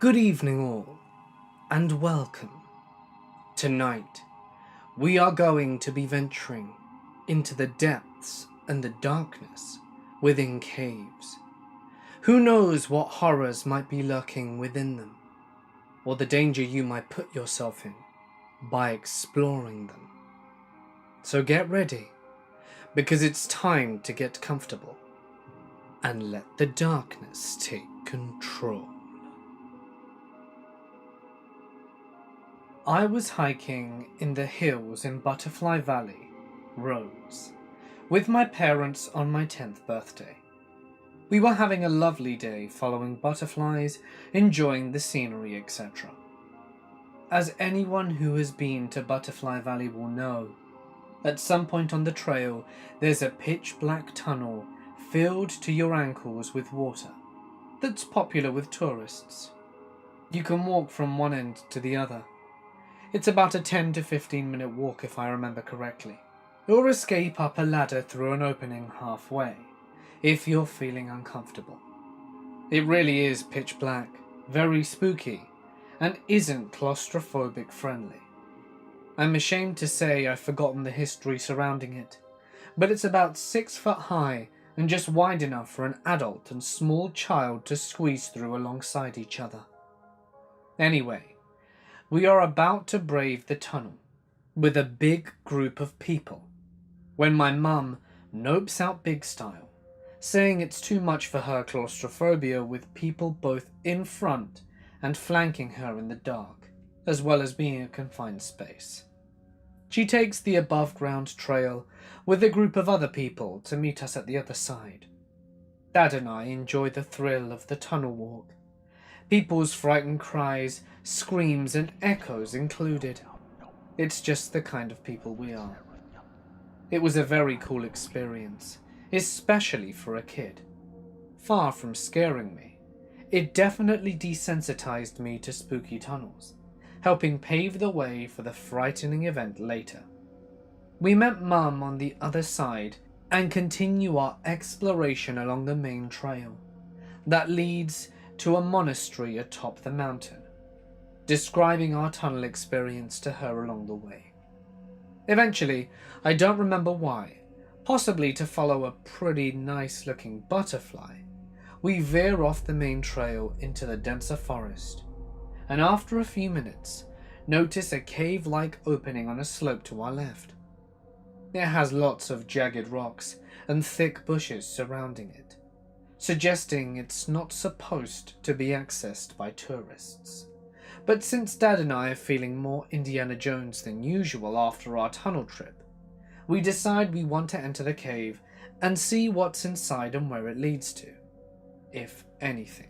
Good evening all, and welcome. Tonight, we are going to be venturing into the depths and the darkness within caves. Who knows what horrors might be lurking within them, or the danger you might put yourself in by exploring them. So get ready, because it's time to get comfortable and let the darkness take control. I was hiking in the hills in Butterfly Valley, Rhodes, with my parents on my 10th birthday. We were having a lovely day following butterflies, enjoying the scenery, etc. As anyone who has been to Butterfly Valley will know, at some point on the trail there's a pitch black tunnel filled to your ankles with water that's popular with tourists. You can walk from one end to the other. It's about a 10 to 15 minute walk if I remember correctly, or escape up a ladder through an opening halfway, if you're feeling uncomfortable. It really is pitch black, very spooky, and isn't claustrophobic friendly. I'm ashamed to say I've forgotten the history surrounding it, but it's about 6 foot high and just wide enough for an adult and small child to squeeze through alongside each other. Anyway, we are about to brave the tunnel with a big group of people when my mum nopes out big style, saying it's too much for her claustrophobia with people both in front and flanking her in the dark, as well as being a confined space. She takes the above ground trail with a group of other people to meet us at the other side. Dad and I enjoy the thrill of the tunnel walk. People's frightened cries, screams and echoes included. It's just the kind of people we are. It was a very cool experience, especially for a kid. Far from scaring me, it definitely desensitized me to spooky tunnels, helping pave the way for the frightening event later. We met Mum on the other side and continue our exploration along the main trail that leads to a monastery atop the mountain, describing our tunnel experience to her along the way. Eventually, I don't remember why, possibly to follow a pretty nice looking butterfly, we veer off the main trail into the denser forest, and after a few minutes, notice a cave-like opening on a slope to our left. It has lots of jagged rocks and thick bushes surrounding it, suggesting it's not supposed to be accessed by tourists. But since Dad and I are feeling more Indiana Jones than usual after our tunnel trip, we decide we want to enter the cave and see what's inside and where it leads to, if anything.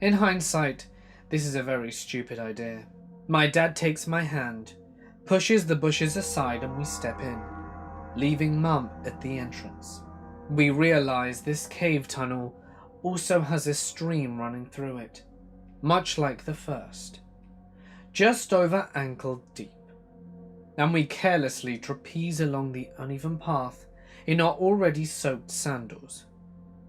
In hindsight, this is a very stupid idea. My dad takes my hand, pushes the bushes aside and we step in, leaving Mum at the entrance. We realize this cave tunnel also has a stream running through it, much like the first, just over ankle deep, and we carelessly trapeze along the uneven path in our already soaked sandals.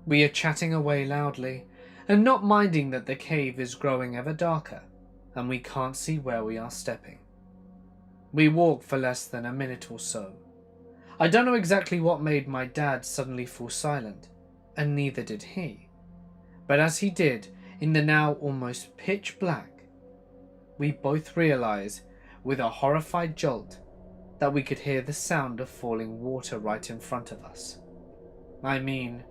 We are chatting away loudly and not minding that the cave is growing ever darker and we can't see where we are stepping. We walk for less than a minute or so. I don't know exactly what made my dad suddenly fall silent, and neither did he. But as he did, in the now almost pitch black, we both realize, with a horrified jolt, that we could hear the sound of falling water right in front of us. I mean,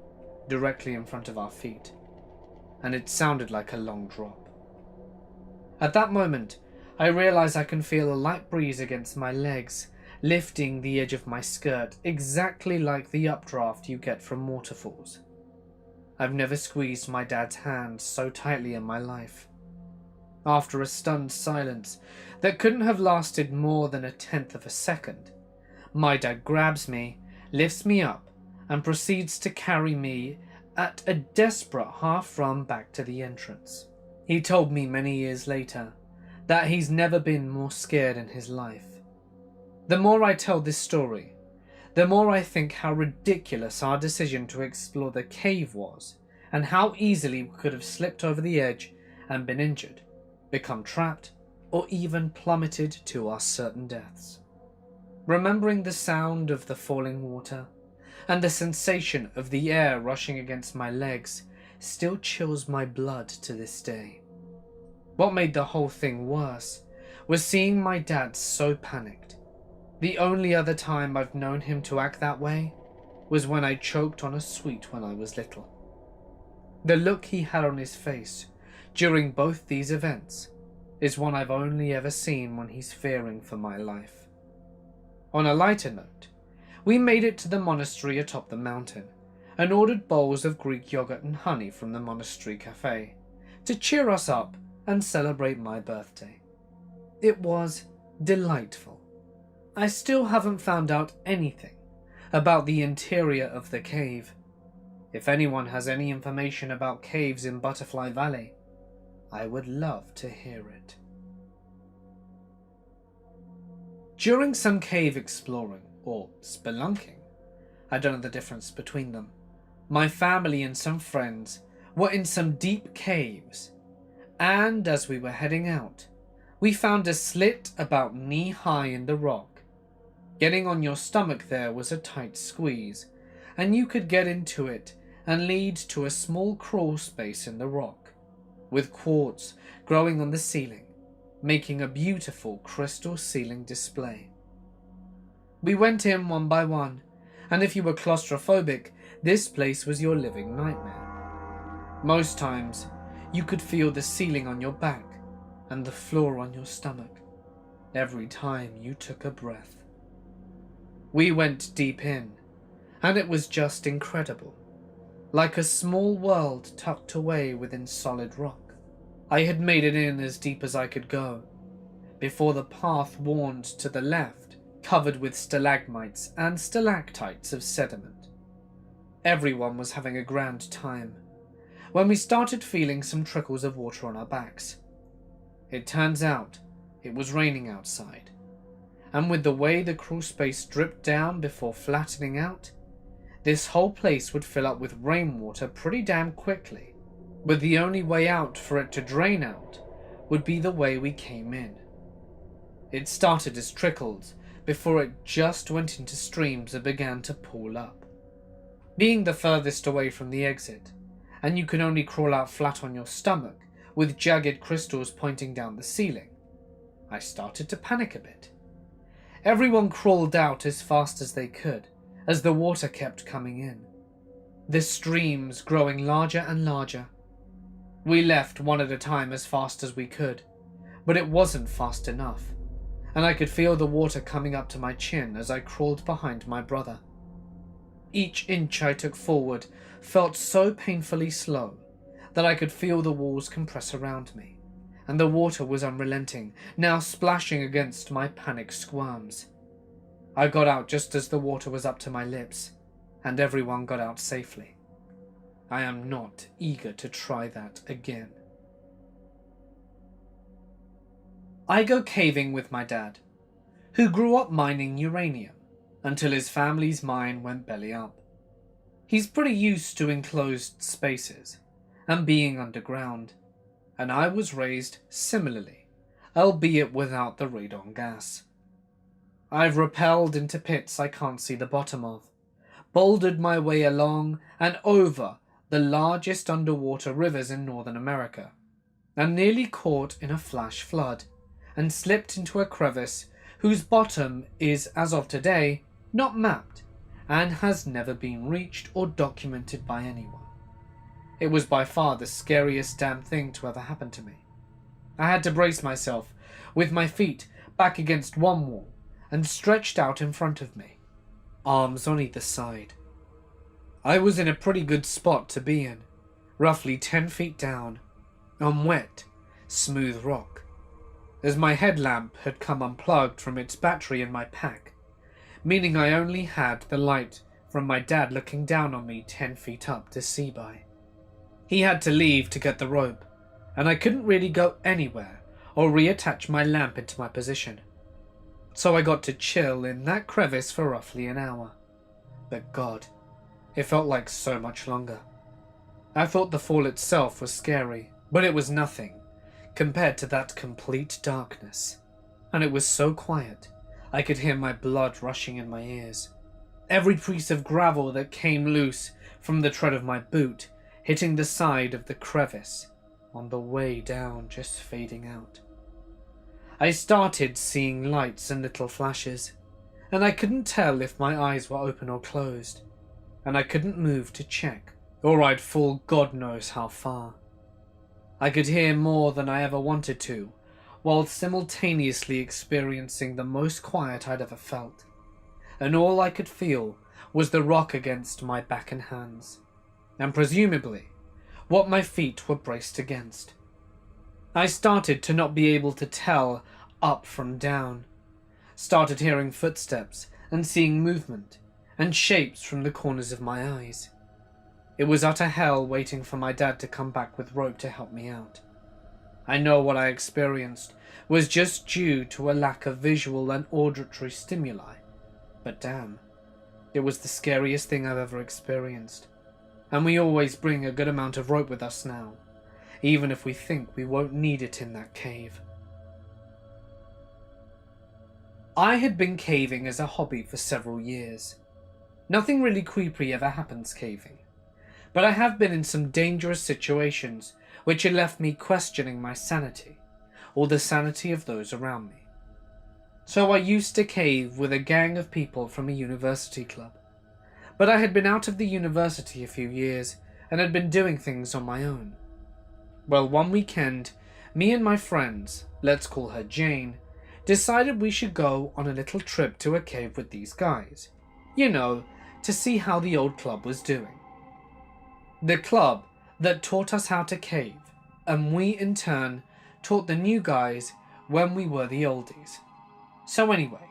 directly in front of our feet, and it sounded like a long drop. At that moment, I realize I can feel a light breeze against my legs, lifting the edge of my skirt exactly like the updraft you get from waterfalls. I've never squeezed my dad's hand so tightly in my life. After a stunned silence that couldn't have lasted more than 1/10 of a second, my dad grabs me, lifts me up, and proceeds to carry me at a desperate half-run back to the entrance. He told me many years later that he's never been more scared in his life. The more I tell this story, the more I think how ridiculous our decision to explore the cave was, and how easily we could have slipped over the edge and been injured, become trapped, or even plummeted to our certain deaths. Remembering the sound of the falling water and the sensation of the air rushing against my legs still chills my blood to this day. What made the whole thing worse was seeing my dad so panicked. The only other time I've known him to act that way was when I choked on a sweet when I was little. The look he had on his face during both these events is one I've only ever seen when he's fearing for my life. On a lighter note, we made it to the monastery atop the mountain and ordered bowls of Greek yogurt and honey from the monastery cafe to cheer us up and celebrate my birthday. It was delightful. I still haven't found out anything about the interior of the cave. If anyone has any information about caves in Butterfly Valley, I would love to hear it. During some cave exploring, or spelunking, I don't know the difference between them, my family and some friends were in some deep caves, and as we were heading out, we found a slit about knee-high in the rock. Getting on your stomach there was a tight squeeze, and you could get into it and lead to a small crawl space in the rock, with quartz growing on the ceiling, making a beautiful crystal ceiling display. We went in one by one, and if you were claustrophobic, this place was your living nightmare. Most times, you could feel the ceiling on your back and the floor on your stomach every time you took a breath. We went deep in, and it was just incredible, like a small world tucked away within solid rock. I had made it in as deep as I could go, before the path wound to the left, covered with stalagmites and stalactites of sediment. Everyone was having a grand time, when we started feeling some trickles of water on our backs. It turns out it was raining outside, and with the way the crawl space dripped down before flattening out, this whole place would fill up with rainwater pretty damn quickly, but the only way out for it to drain out would be the way we came in. It started as trickles before it just went into streams and began to pool up. Being the furthest away from the exit, and you can only crawl out flat on your stomach with jagged crystals pointing down the ceiling, I started to panic a bit. Everyone crawled out as fast as they could as the water kept coming in, the streams growing larger and larger. We left one at a time as fast as we could, but it wasn't fast enough, and I could feel the water coming up to my chin as I crawled behind my brother. Each inch I took forward felt so painfully slow that I could feel the walls compress around me, and the water was unrelenting, now splashing against my panicked squirms. I got out just as the water was up to my lips, and everyone got out safely. I am not eager to try that again. I go caving with my dad, who grew up mining uranium until his family's mine went belly up. He's pretty used to enclosed spaces and being underground, and I was raised similarly, albeit without the radon gas. I've rappelled into pits I can't see the bottom of, bouldered my way along and over the largest underwater rivers in Northern America, and nearly caught in a flash flood, and slipped into a crevice whose bottom is, as of today, not mapped, and has never been reached or documented by anyone. It was by far the scariest damn thing to ever happen to me. I had to brace myself, with my feet back against one wall and stretched out in front of me, arms on either side. I was in a pretty good spot to be in, roughly 10 feet down, on wet, smooth rock, as my headlamp had come unplugged from its battery in my pack, meaning I only had the light from my dad looking down on me 10 feet up to see by. He had to leave to get the rope, and I couldn't really go anywhere or reattach my lamp into my position. So I got to chill in that crevice for roughly an hour. But God, it felt like so much longer. I thought the fall itself was scary, but it was nothing compared to that complete darkness. And it was so quiet, I could hear my blood rushing in my ears. Every piece of gravel that came loose from the tread of my boot, hitting the side of the crevice, on the way down just fading out. I started seeing lights and little flashes, and I couldn't tell if my eyes were open or closed, and I couldn't move to check, or I'd fall God knows how far. I could hear more than I ever wanted to, while simultaneously experiencing the most quiet I'd ever felt, and all I could feel was the rock against my back and hands, and presumably what my feet were braced against. I started to not be able to tell up from down, started hearing footsteps and seeing movement and shapes from the corners of my eyes. It was utter hell waiting for my dad to come back with rope to help me out. I know what I experienced was just due to a lack of visual and auditory stimuli, but damn, it was the scariest thing I've ever experienced. And we always bring a good amount of rope with us now, even if we think we won't need it in that cave. I had been caving as a hobby for several years. Nothing really creepy ever happens caving, but I have been in some dangerous situations which had left me questioning my sanity, or the sanity of those around me. So I used to cave with a gang of people from a university club. But I had been out of the university a few years and had been doing things on my own. Well, one weekend, me and my friends, let's call her Jane, decided we should go on a little trip to a cave with these guys. You know, to see how the old club was doing. The club that taught us how to cave, and we in turn taught the new guys when we were the oldies. So anyway,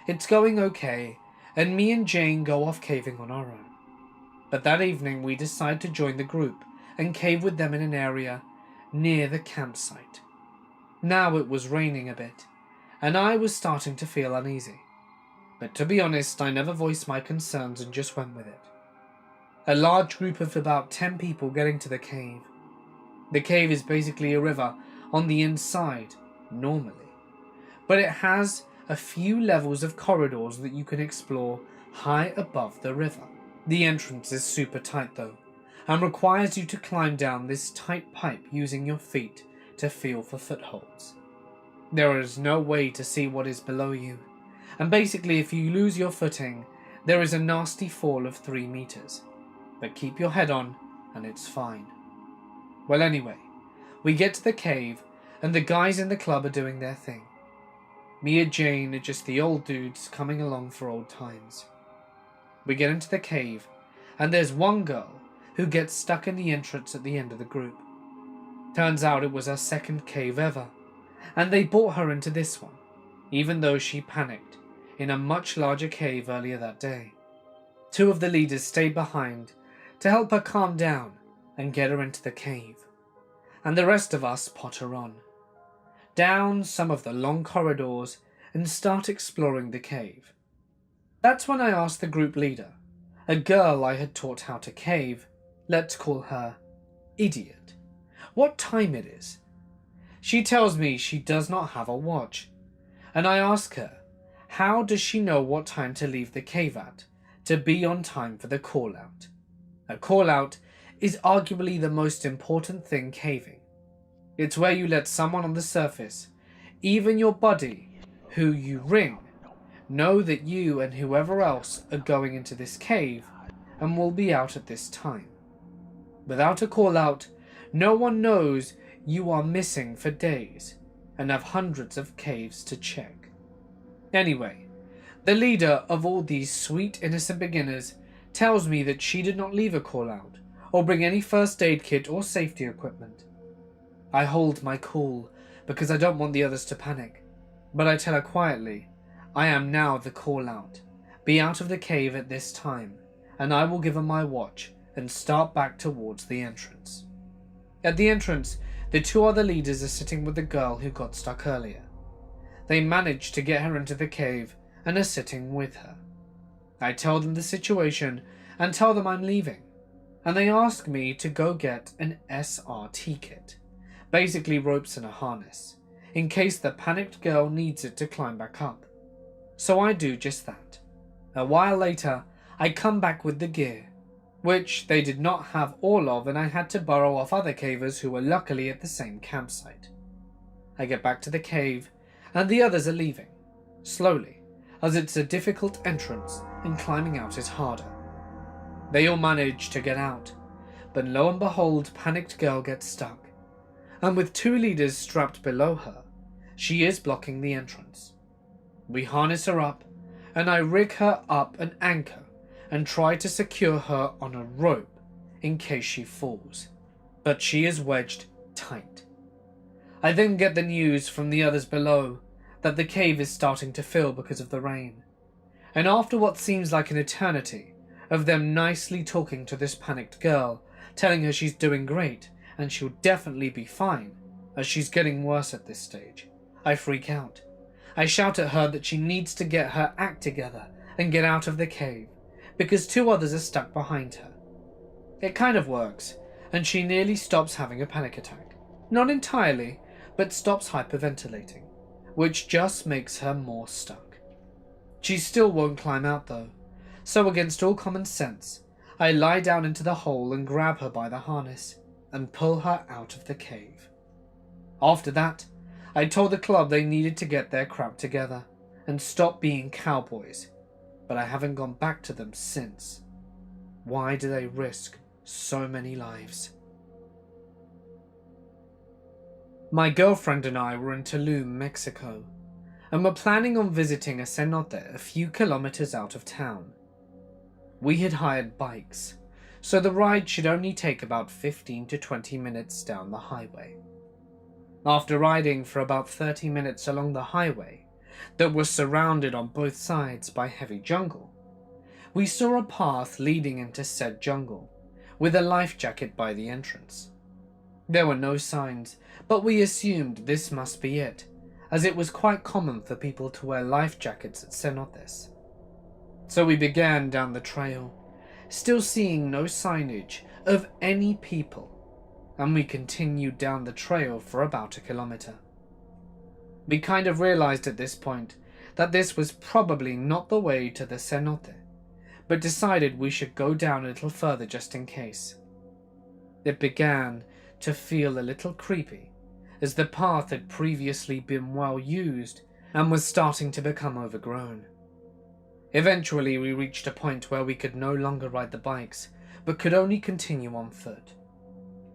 it's going okay, and me and Jane go off caving on our own. But that evening we decide to join the group and cave with them in an area near the campsite. Now it was raining a bit, and I was starting to feel uneasy. But to be honest, I never voiced my concerns and just went with it. A large group of about 10 people getting to the cave. The cave is basically a river on the inside, normally, but it has a few levels of corridors that you can explore high above the river. The entrance is super tight though, and requires you to climb down this tight pipe using your feet to feel for footholds. There is no way to see what is below you, and basically if you lose your footing, there is a nasty fall of 3 meters. But keep your head on, and it's fine. Well anyway, we get to the cave, and the guys in the club are doing their thing. Me and Jane are just the old dudes coming along for old times. We get into the cave, and there's one girl who gets stuck in the entrance at the end of the group. Turns out it was her second cave ever, and they brought her into this one, even though she panicked in a much larger cave earlier that day. 2 of the leaders stayed behind to help her calm down and get her into the cave, and the rest of us pot her on, down some of the long corridors and start exploring the cave. That's when I asked the group leader, a girl I had taught how to cave, let's call her Idiot, what time it is. She tells me she does not have a watch, and I ask her, how does she know what time to leave the cave at, to be on time for the call-out? A call-out is arguably the most important thing caving. It's where you let someone on the surface, even your buddy, who you ring, know that you and whoever else are going into this cave and will be out at this time. Without a call-out, no one knows you are missing for days and have hundreds of caves to check. Anyway, the leader of all these sweet innocent beginners tells me that she did not leave a call-out or bring any first aid kit or safety equipment. I hold my cool because I don't want the others to panic, but I tell her quietly, I am now the call-out. Be out of the cave at this time, and I will give her my watch and start back towards the entrance. At the entrance, the 2 other leaders are sitting with the girl who got stuck earlier. They managed to get her into the cave and are sitting with her. I tell them the situation and tell them I'm leaving, and they ask me to go get an SRT kit. basically ropes and a harness, in case the panicked girl needs it to climb back up. So I do just that. A while later, I come back with the gear, which they did not have all of, and I had to borrow off other cavers who were luckily at the same campsite. I get back to the cave, and the others are leaving, slowly, as it's a difficult entrance and climbing out is harder. They all manage to get out, but lo and behold, panicked girl gets stuck, and with 2 leaders strapped below her, she is blocking the entrance. We harness her up, and I rig her up an anchor and try to secure her on a rope in case she falls, but she is wedged tight. I then get the news from the others below that the cave is starting to fill because of the rain, and after what seems like an eternity of them nicely talking to this panicked girl, telling her she's doing great and she'll definitely be fine, as she's getting worse at this stage, I freak out. I shout at her that she needs to get her act together and get out of the cave, because 2 others are stuck behind her. It kind of works, and she nearly stops having a panic attack. Not entirely, but stops hyperventilating, which just makes her more stuck. She still won't climb out though, so against all common sense, I lie down into the hole and grab her by the harness and pull her out of the cave. After that, I told the club they needed to get their crap together and stop being cowboys, but I haven't gone back to them since. Why do they risk so many lives? My girlfriend and I were in Tulum, Mexico, and were planning on visiting a cenote a few kilometers out of town. We had hired bikes, so the ride should only take about 15 to 20 minutes down the highway. After riding for about 30 minutes along the highway that was surrounded on both sides by heavy jungle, we saw a path leading into said jungle, with a life jacket by the entrance. There were no signs, but we assumed this must be it, as it was quite common for people to wear life jackets at cenotes. So we began down the trail, still seeing no signage of any people, and we continued down the trail for about 1 kilometer. We kind of realized at this point that this was probably not the way to the cenote, but decided we should go down a little further just in case. It began to feel a little creepy, as the path had previously been well used and was starting to become overgrown. Eventually we reached a point where we could no longer ride the bikes, but could only continue on foot.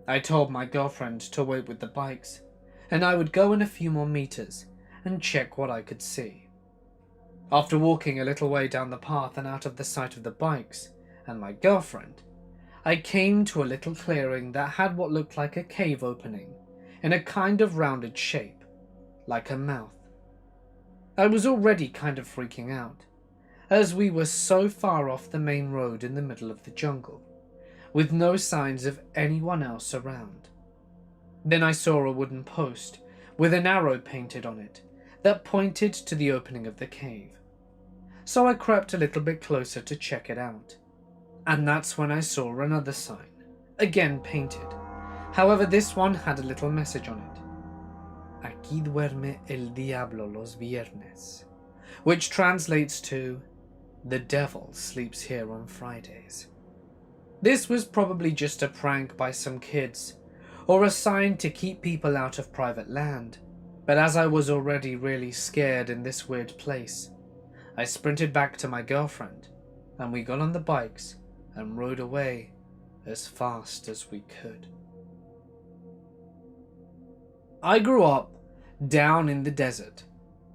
I told my girlfriend to wait with the bikes, and I would go in a few more meters and check what I could see. After walking a little way down the path and out of the sight of the bikes and my girlfriend, I came to a little clearing that had what looked like a cave opening in a kind of rounded shape, like a mouth. I was already kind of freaking out, as we were so far off the main road in the middle of the jungle, with no signs of anyone else around. Then I saw a wooden post with an arrow painted on it that pointed to the opening of the cave. So I crept a little bit closer to check it out, and that's when I saw another sign, again painted. However, this one had a little message on it. Aquí duerme el diablo los viernes, which translates to, the devil sleeps here on Fridays. This was probably just a prank by some kids, or a sign to keep people out of private land, but as I was already really scared in this weird place, I sprinted back to my girlfriend, and we got on the bikes and rode away as fast as we could. I grew up down in the desert,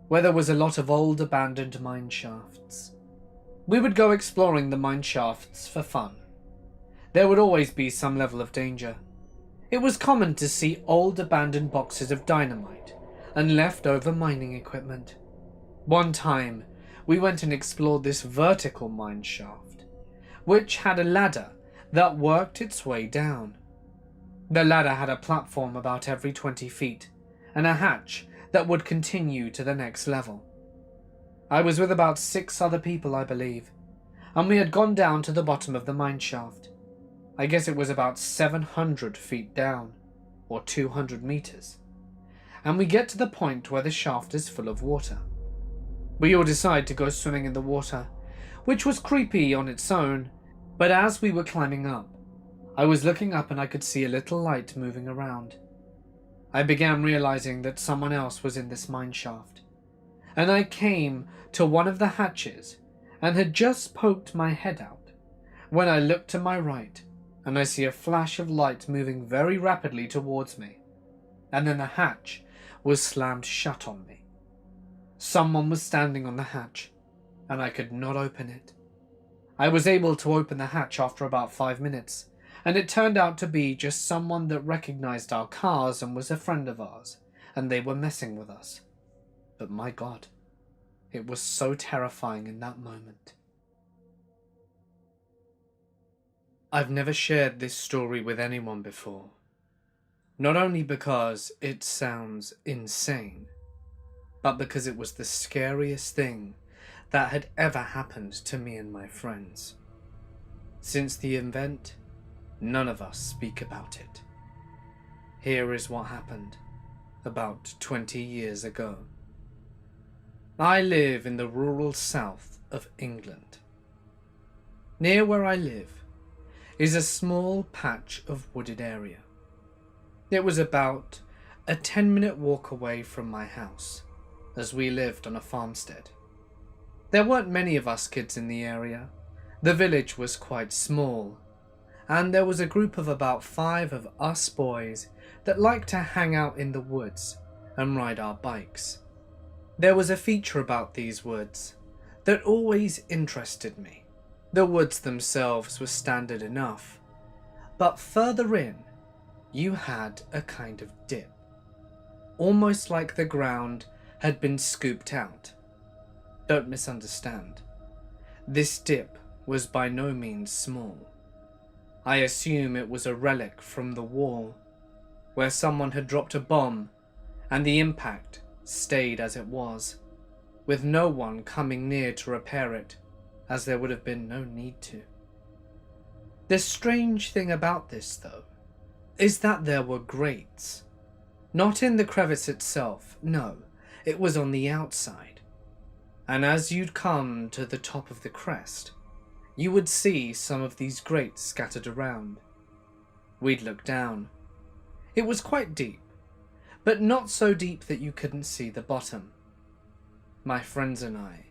where there was a lot of old abandoned mine shafts. We would go exploring the mine shafts for fun. There would always be some level of danger. It was common to see old abandoned boxes of dynamite and leftover mining equipment. One time, we went and explored this vertical mine shaft, which had a ladder that worked its way down. The ladder had a platform about every 20 feet and a hatch that would continue to the next level. I was with about 6 other people, I believe, and we had gone down to the bottom of the mine shaft. I guess it was about 700 feet down. or 200 meters, and we get to the point where the shaft is full of water. We all decide to go swimming in the water, which was creepy on its own, but as we were climbing up, I was looking up and I could see a little light moving around. I began realizing that someone else was in this mine shaft, and I came to one of the hatches and had just poked my head out when I looked to my right and I see a flash of light moving very rapidly towards me, and then the hatch was slammed shut on me. Someone was standing on the hatch, and I could not open it. I was able to open the hatch after about 5 minutes, and it turned out to be just someone that recognized our cars and was a friend of ours, and they were messing with us. But my God, it was so terrifying in that moment. I've never shared this story with anyone before, not only because it sounds insane, but because it was the scariest thing that had ever happened to me and my friends. Since the event, none of us speak about it. Here is what happened about 20 years ago. I live in the rural south of England. Near where I live is a small patch of wooded area. It was about a 10-minute walk away from my house, as we lived on a farmstead. There weren't many of us kids in the area. The village was quite small, and there was a group of about 5 of us boys that liked to hang out in the woods and ride our bikes. There was a feature about these woods that always interested me. The woods themselves were standard enough, but further in, you had a kind of dip, almost like the ground had been scooped out. Don't misunderstand. This dip was by no means small. I assume it was a relic from the war, where someone had dropped a bomb and the impact stayed as it was, with no one coming near to repair it, as there would have been no need to. The strange thing about this, though, is that there were grates. Not in the crevice itself, no, it was on the outside. And as you'd come to the top of the crest, you would see some of these grates scattered around. We'd look down. It was quite deep, but not so deep that you couldn't see the bottom. My friends and I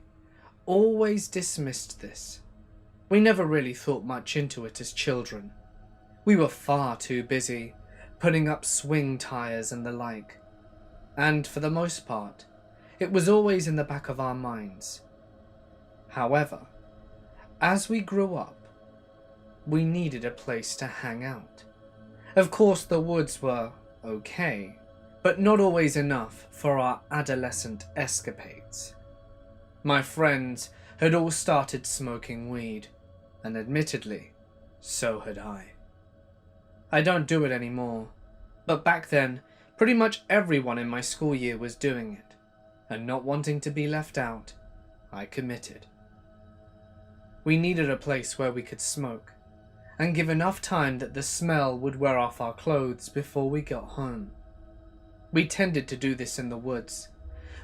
always dismissed this. We never really thought much into it as children. We were far too busy putting up swing tires and the like, and for the most part, it was always in the back of our minds. However, as we grew up, we needed a place to hang out. Of course, the woods were okay, but not always enough for our adolescent escapades. My friends had all started smoking weed, and admittedly, so had I. I don't do it anymore, but back then, pretty much everyone in my school year was doing it, and not wanting to be left out, I committed. We needed a place where we could smoke, and give enough time that the smell would wear off our clothes before we got home. We tended to do this in the woods,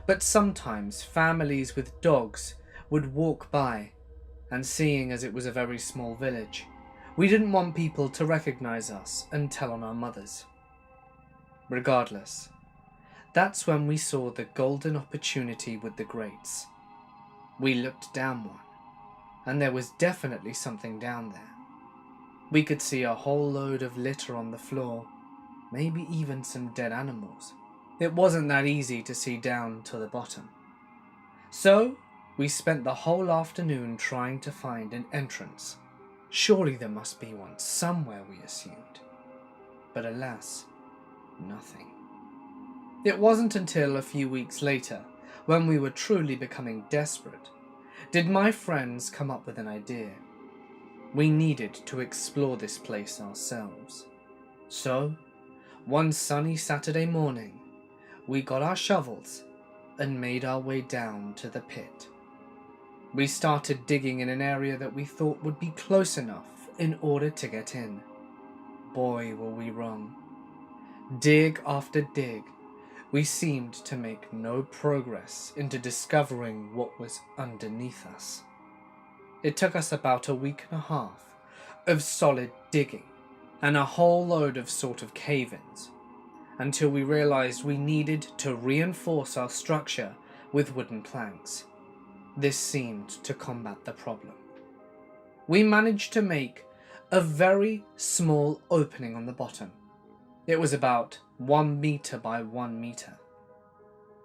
but sometimes families with dogs would walk by, and seeing as it was a very small village, we didn't want people to recognize us and tell on our mothers. Regardless, that's when we saw the golden opportunity with the grates. We looked down one, and there was definitely something down there. We could see a whole load of litter on the floor, maybe even some dead animals. It wasn't that easy to see down to the bottom. So, we spent the whole afternoon trying to find an entrance. Surely there must be one somewhere, we assumed. But alas, nothing. It wasn't until a few weeks later, when we were truly becoming desperate, did my friends come up with an idea. We needed to explore this place ourselves. So, one sunny Saturday morning, we got our shovels and made our way down to the pit. We started digging in an area that we thought would be close enough in order to get in. Boy, were we wrong. Dig after dig, we seemed to make no progress into discovering what was underneath us. It took us about a week and a half of solid digging and a whole load of sort of cave-ins until we realized we needed to reinforce our structure with wooden planks. This seemed to combat the problem. We managed to make a very small opening on the bottom. It was about 1 meter by 1 meter.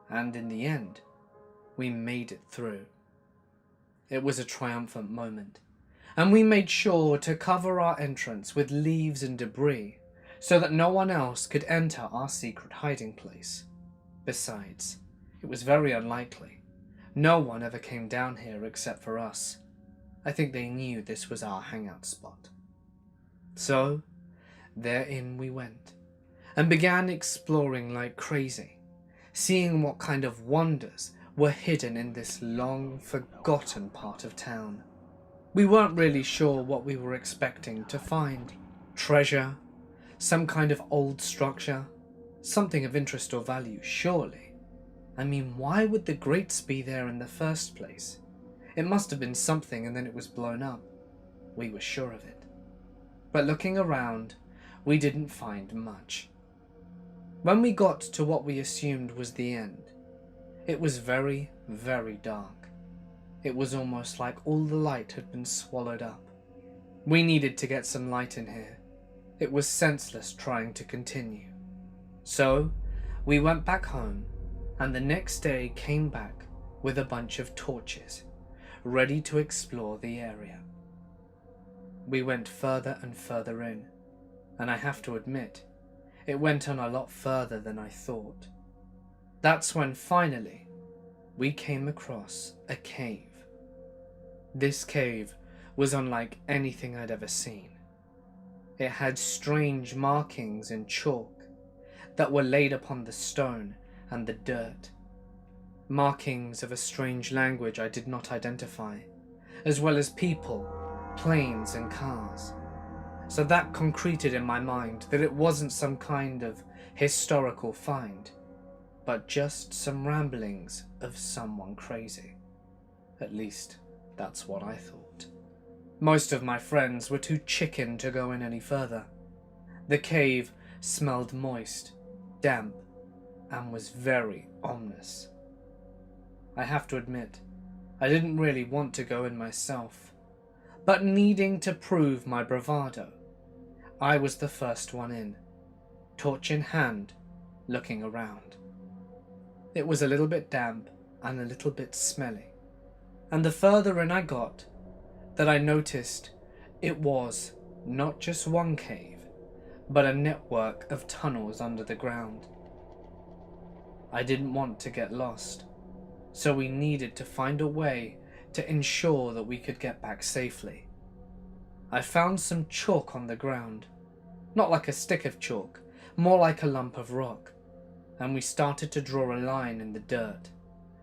And in the end, we made it through. It was a triumphant moment, and we made sure to cover our entrance with leaves and debris so that no one else could enter our secret hiding place. Besides, it was very unlikely. No one ever came down here except for us. I think they knew this was our hangout spot. So, therein we went, and began exploring like crazy, seeing what kind of wonders were hidden in this long forgotten part of town. We weren't really sure what we were expecting to find. Treasure, some kind of old structure, something of interest or value, surely. I mean, why would the grates be there in the first place? It must have been something and then it was blown up. We were sure of it. But looking around, we didn't find much. When we got to what we assumed was the end, it was very, very dark. It was almost like all the light had been swallowed up. We needed to get some light in here. It was senseless trying to continue. So, we went back home, and the next day came back with a bunch of torches, ready to explore the area. We went further and further in, and I have to admit, it went on a lot further than I thought. That's when finally, we came across a cave. This cave was unlike anything I'd ever seen. It had strange markings in chalk that were laid upon the stone and the dirt. Markings of a strange language I did not identify, as well as people, planes and cars. So that concreted in my mind that it wasn't some kind of historical find, but just some ramblings of someone crazy. At least, that's what I thought. Most of my friends were too chicken to go in any further. The cave smelled moist, damp, and was very ominous. I have to admit, I didn't really want to go in myself, but needing to prove my bravado, I was the first one in, torch in hand, looking around. It was a little bit damp and a little bit smelly, and the further in I got, that I noticed it was not just one cave, but a network of tunnels under the ground. I didn't want to get lost, so we needed to find a way to ensure that we could get back safely. I found some chalk on the ground, not like a stick of chalk, more like a lump of rock, and we started to draw a line in the dirt,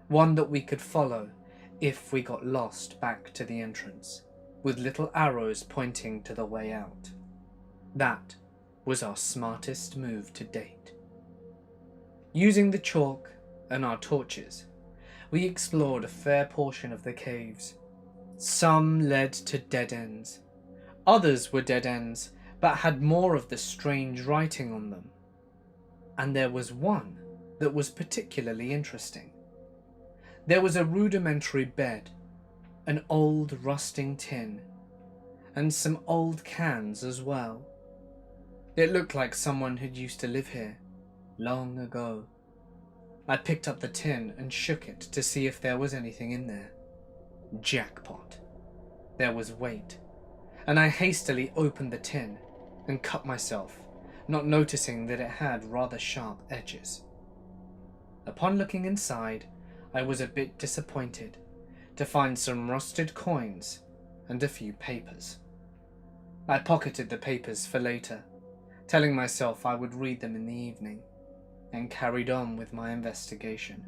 one that we could follow if we got lost back to the entrance, with little arrows pointing to the way out. That was our smartest move to date. Using the chalk and our torches, we explored a fair portion of the caves. Some led to dead ends. Others were dead ends, but had more of the strange writing on them. And there was one that was particularly interesting. There was a rudimentary bed, an old rusting tin, and some old cans as well. It looked like someone had used to live here, long ago. I picked up the tin and shook it to see if there was anything in there. Jackpot. There was weight, and I hastily opened the tin and cut myself, not noticing that it had rather sharp edges. Upon looking inside, I was a bit disappointed to find some rusted coins and a few papers. I pocketed the papers for later, telling myself I would read them in the evening, and carried on with my investigation.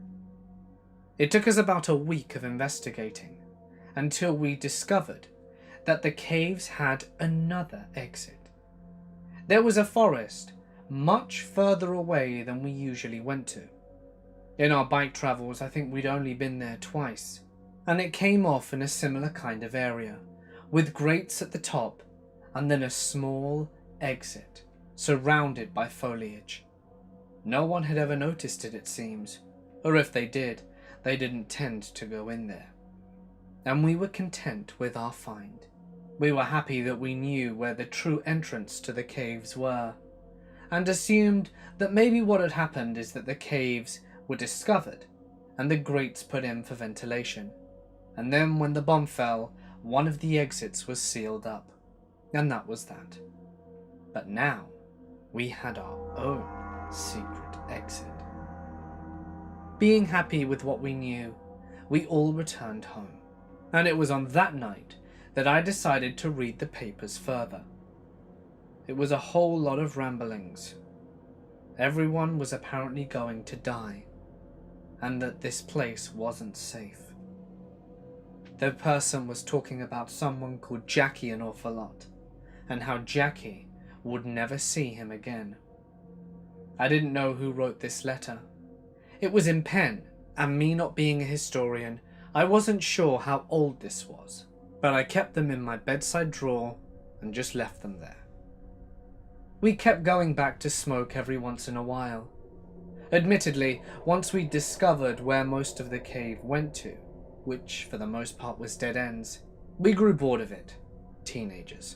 It took us about a week of investigating until we discovered that the caves had another exit. There was a forest, much further away than we usually went to. In our bike travels, I think we'd only been there twice, and it came off in a similar kind of area, with grates at the top and then a small exit surrounded by foliage. No one had ever noticed it seems, or if they did, they didn't tend to go in there. And we were content with our find. We were happy that we knew where the true entrance to the caves were, and assumed that maybe what had happened is that the caves were discovered and the grates put in for ventilation, and then when the bomb fell, one of the exits was sealed up, and that was that. But now we had our own secret exit. Being happy with what we knew, we all returned home, and it was on that night that I decided to read the papers further. It was a whole lot of ramblings. Everyone was apparently going to die, and that this place wasn't safe. The person was talking about someone called Jackie an awful lot, and how Jackie would never see him again. I didn't know who wrote this letter. It was in pen, and me not being a historian, I wasn't sure how old this was, but I kept them in my bedside drawer and just left them there. We kept going back to smoke every once in a while. Admittedly, once we'd discovered where most of the cave went to, which for the most part was dead ends, we grew bored of it, teenagers.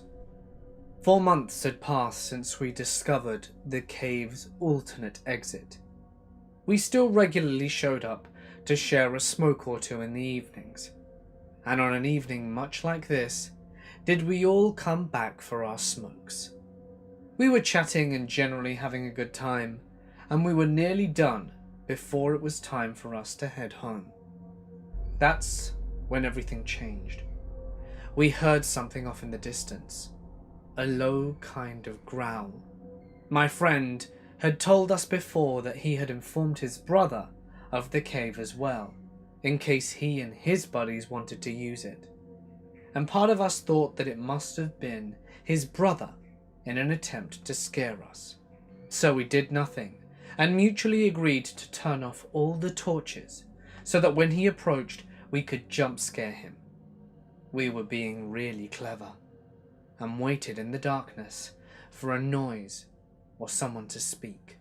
4 months had passed since we discovered the cave's alternate exit. We still regularly showed up to share a smoke or two in the evenings, and on an evening much like this, did we all come back for our smokes. We were chatting and generally having a good time, and we were nearly done before it was time for us to head home. That's when everything changed. We heard something off in the distance, a low kind of growl. My friend had told us before that he had informed his brother of the cave as well, in case he and his buddies wanted to use it. And part of us thought that it must have been his brother in an attempt to scare us. So we did nothing and mutually agreed to turn off all the torches so that when he approached we could jump scare him. We were being really clever and waited in the darkness for a noise or someone to speak.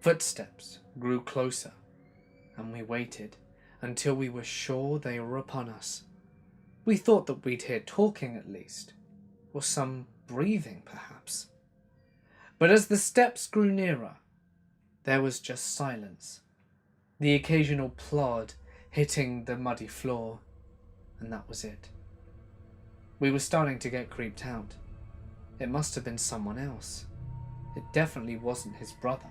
Footsteps grew closer, and we waited until we were sure they were upon us. We thought that we'd hear talking at least, or some breathing perhaps. But as the steps grew nearer, there was just silence, the occasional plod hitting the muddy floor, and that was it. We were starting to get creeped out. It must have been someone else. It definitely wasn't his brother.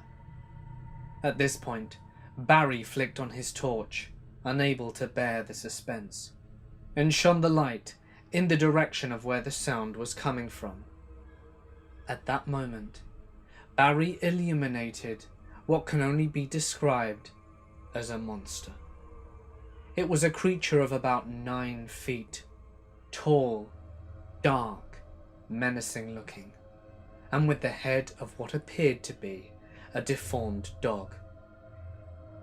At this point, Barry flicked on his torch, unable to bear the suspense, and shone the light in the direction of where the sound was coming from. At that moment, Barry illuminated what can only be described as a monster. It was a creature of about 9 feet, tall, dark, menacing looking, and with the head of what appeared to be a deformed dog.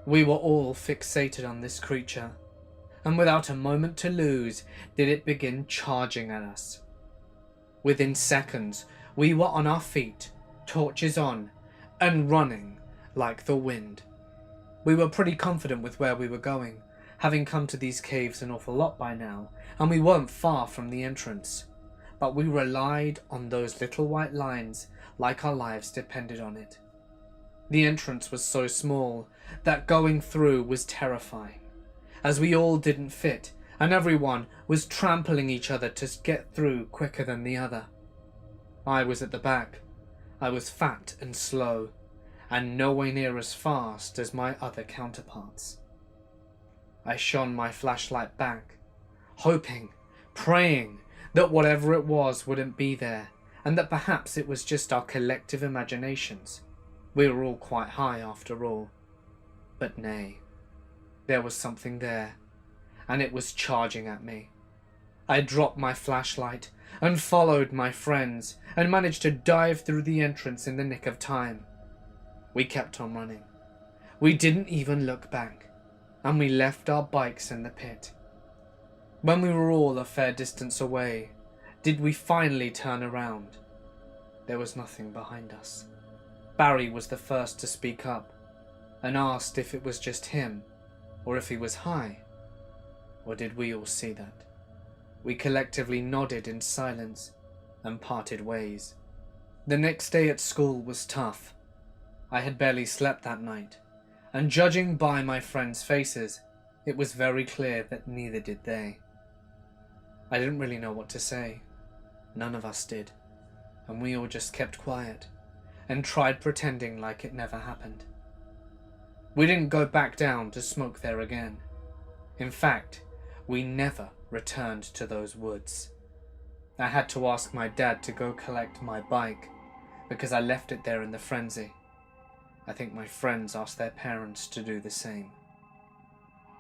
We were all fixated on this creature, and without a moment to lose did it begin charging at us. Within seconds, we were on our feet, torches on, and running like the wind. We were pretty confident with where we were going, having come to these caves an awful lot by now, and we weren't far from the entrance. But we relied on those little white lines like our lives depended on it. The entrance was so small that going through was terrifying, as we all didn't fit, and everyone was trampling each other to get through quicker than the other. I was at the back. I was fat and slow, and nowhere near as fast as my other counterparts. I shone my flashlight back, hoping, praying that whatever it was wouldn't be there, and that perhaps it was just our collective imaginations. We were all quite high after all. But nay, there was something there, and it was charging at me. I dropped my flashlight and followed my friends and managed to dive through the entrance in the nick of time. We kept on running. We didn't even look back, and we left our bikes in the pit. When we were all a fair distance away, did we finally turn around? There was nothing behind us. Barry was the first to speak up and asked if it was just him, or if he was high. Or did we all see that? We collectively nodded in silence and parted ways. The next day at school was tough. I had barely slept that night, and judging by my friends' faces, it was very clear that neither did they. I didn't really know what to say. None of us did, and we all just kept quiet and tried pretending like it never happened. We didn't go back down to smoke there again. In fact, we never returned to those woods. I had to ask my dad to go collect my bike because I left it there in the frenzy. I think my friends asked their parents to do the same.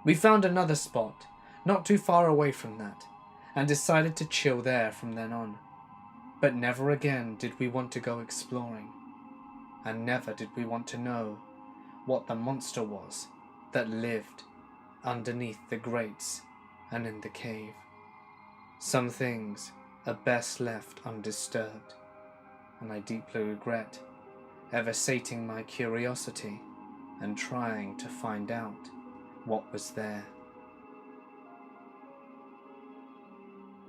We found another spot, not too far away from that, and decided to chill there from then on. But never again did we want to go exploring, and never did we want to know what the monster was that lived underneath the grates and in the cave. Some things are best left undisturbed, and I deeply regret ever sating my curiosity and trying to find out what was there.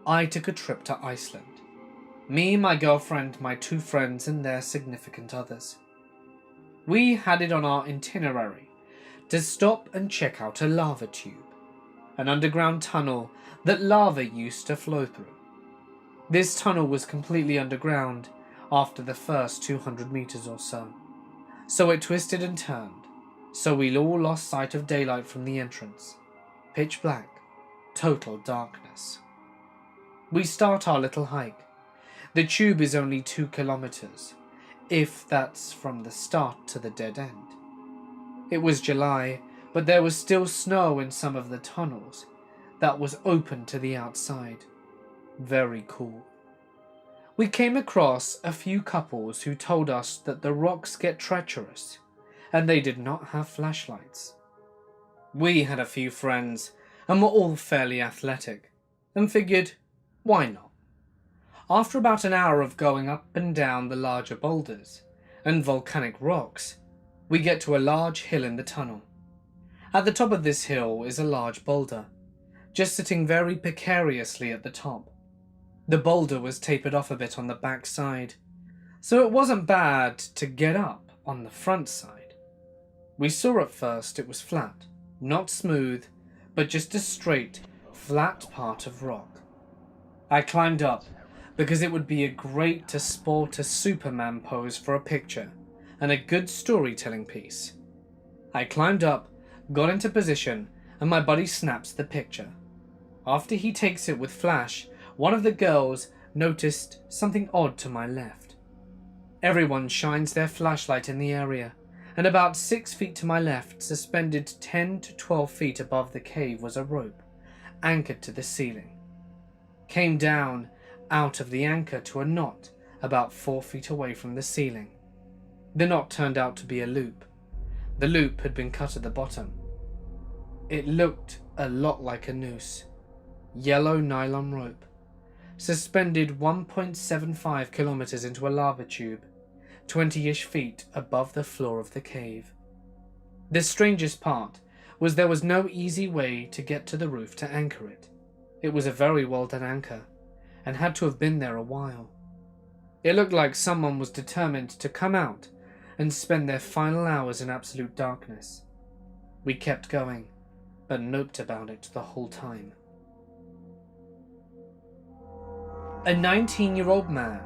I took a trip to Iceland. Me, my girlfriend, my two friends, and their significant others. We had it on our itinerary to stop and check out a lava tube, an underground tunnel that lava used to flow through. This tunnel was completely underground after the first 200 meters or so it twisted and turned, so we all lost sight of daylight from the entrance. Pitch black, total darkness. We start our little hike. The tube is only 2 kilometers, if that's from the start to the dead end. It was July, but there was still snow in some of the tunnels that was open to the outside. Very cool. We came across a few couples who told us that the rocks get treacherous, and they did not have flashlights. We had a few friends, and were all fairly athletic, and figured, why not? After about an hour of going up and down the larger boulders and volcanic rocks, we get to a large hill in the tunnel. At the top of this hill is a large boulder, just sitting very precariously at the top. The boulder was tapered off a bit on the back side, so it wasn't bad to get up on the front side. We saw at first it was flat, not smooth, but just a straight, flat part of rock. I climbed up because it would be great to sport a Superman pose for a picture and a good storytelling piece. I climbed up, got into position, and my buddy snaps the picture. After he takes it with flash, one of the girls noticed something odd to my left. Everyone shines their flashlight in the area, and about 6 feet to my left, suspended 10 to 12 feet above the cave, was a rope, anchored to the ceiling. Came down out of the anchor to a knot about 4 feet away from the ceiling. The knot turned out to be a loop. The loop had been cut at the bottom. It looked a lot like a noose. Yellow nylon rope, suspended 1.75 kilometers into a lava tube, 20-ish feet above the floor of the cave. The strangest part was there was no easy way to get to the roof to anchor it. It was a very well done anchor, and had to have been there a while. It looked like someone was determined to come out and spend their final hours in absolute darkness. We kept going, but noped about it the whole time. A 19-year-old man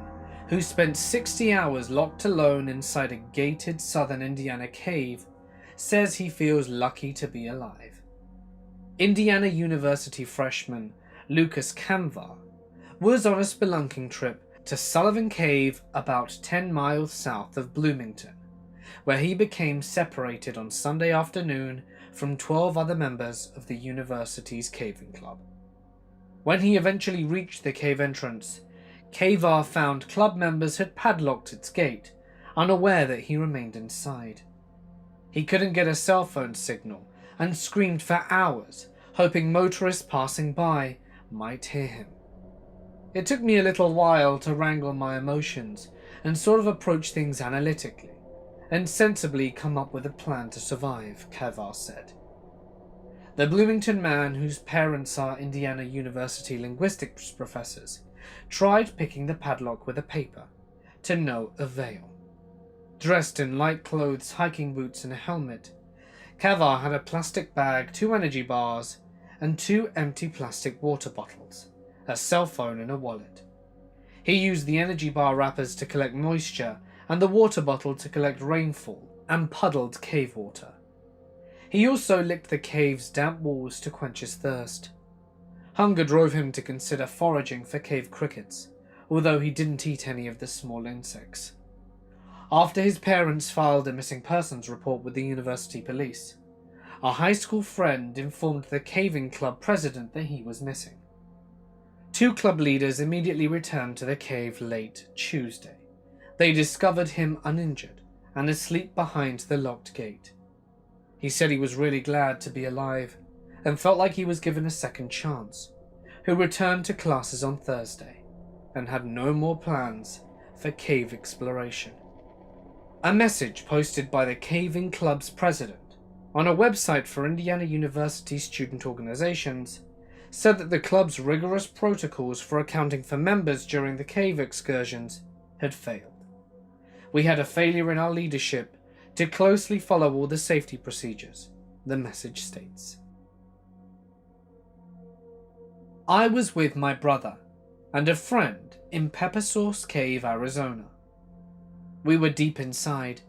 who spent 60 hours locked alone inside a gated southern Indiana cave says he feels lucky to be alive. Indiana University freshman Lucas Camvar was on a spelunking trip to Sullivan Cave about 10 miles south of Bloomington, where he became separated on Sunday afternoon from 12 other members of the university's caving club. When he eventually reached the cave entrance, Kavar found club members had padlocked its gate, unaware that he remained inside. He couldn't get a cell phone signal and screamed for hours, hoping motorists passing by might hear him. It took me a little while to wrangle my emotions and sort of approach things analytically, and sensibly come up with a plan to survive, Kavar said. The Bloomington man, whose parents are Indiana University linguistics professors, tried picking the padlock with a paper, to no avail. Dressed in light clothes, hiking boots, and a helmet, Kavar had a plastic bag, 2 energy bars, and 2 empty plastic water bottles, a cell phone, and a wallet. He used the energy bar wrappers to collect moisture and the water bottle to collect rainfall and puddled cave water. He also licked the cave's damp walls to quench his thirst. Hunger drove him to consider foraging for cave crickets, although he didn't eat any of the small insects. After his parents filed a missing persons report with the university police, a high school friend informed the caving club president that he was missing. 2 club leaders immediately returned to the cave late Tuesday. They discovered him uninjured and asleep behind the locked gate. He said he was really glad to be alive and felt like he was given a second chance, who returned to classes on Thursday and had no more plans for cave exploration. A message posted by the Caving Club's president on a website for Indiana University student organizations said that the club's rigorous protocols for accounting for members during the cave excursions had failed. We had a failure in our leadership to closely follow all the safety procedures, the message states. I was with my brother and a friend in Pepper Sauce Cave, Arizona. We were deep inside,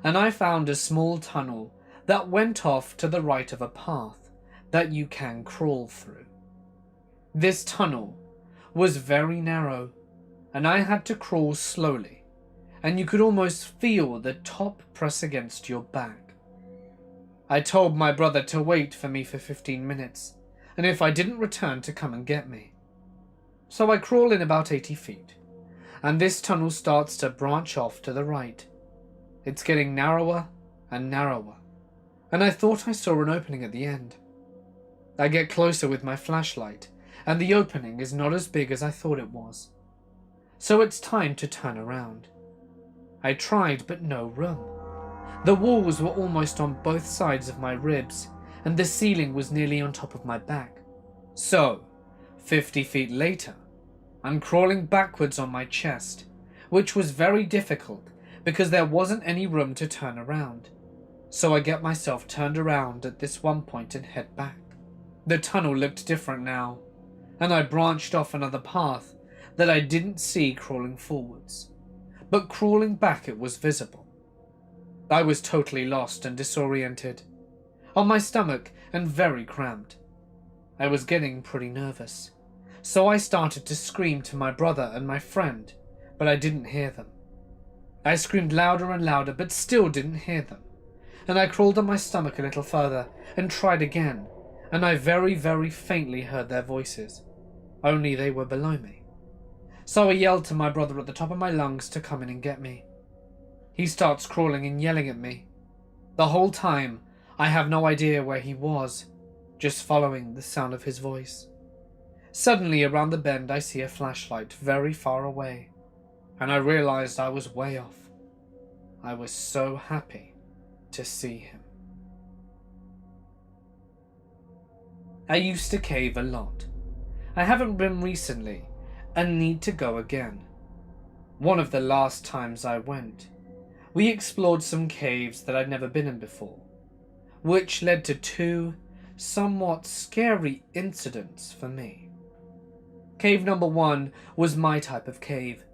and I found a small tunnel that went off to the right of a path that you can crawl through. This tunnel was very narrow, and I had to crawl slowly, and you could almost feel the top press against your back. I told my brother to wait for me for 15 minutes, and if I didn't return to come and get me. So I crawl in about 80 feet, and this tunnel starts to branch off to the right. It's getting narrower and narrower, and I thought I saw an opening at the end. I get closer with my flashlight, and the opening is not as big as I thought it was. So it's time to turn around. I tried, but no room. The walls were almost on both sides of my ribs, and the ceiling was nearly on top of my back. So, 50 feet later, I'm crawling backwards on my chest, which was very difficult because there wasn't any room to turn around. So I get myself turned around at this one point and head back. The tunnel looked different now, and I branched off another path that I didn't see crawling forwards, but crawling back it was visible. I was totally lost and disoriented, on my stomach and very cramped. I was getting pretty nervous, so I started to scream to my brother and my friend, but I didn't hear them. I screamed louder and louder, but still didn't hear them, and I crawled on my stomach a little further and tried again, and I very, very faintly heard their voices, only they were below me. So I yelled to my brother at the top of my lungs to come in and get me. He starts crawling and yelling at me. The whole time, I have no idea where he was, just following the sound of his voice. Suddenly, around the bend, I see a flashlight very far away, and I realized I was way off. I was so happy to see him. I used to cave a lot. I haven't been recently, and need to go again. One of the last times I went, we explored some caves that I'd never been in before, which led to 2 somewhat scary incidents for me. Cave number 1 was my type of cave.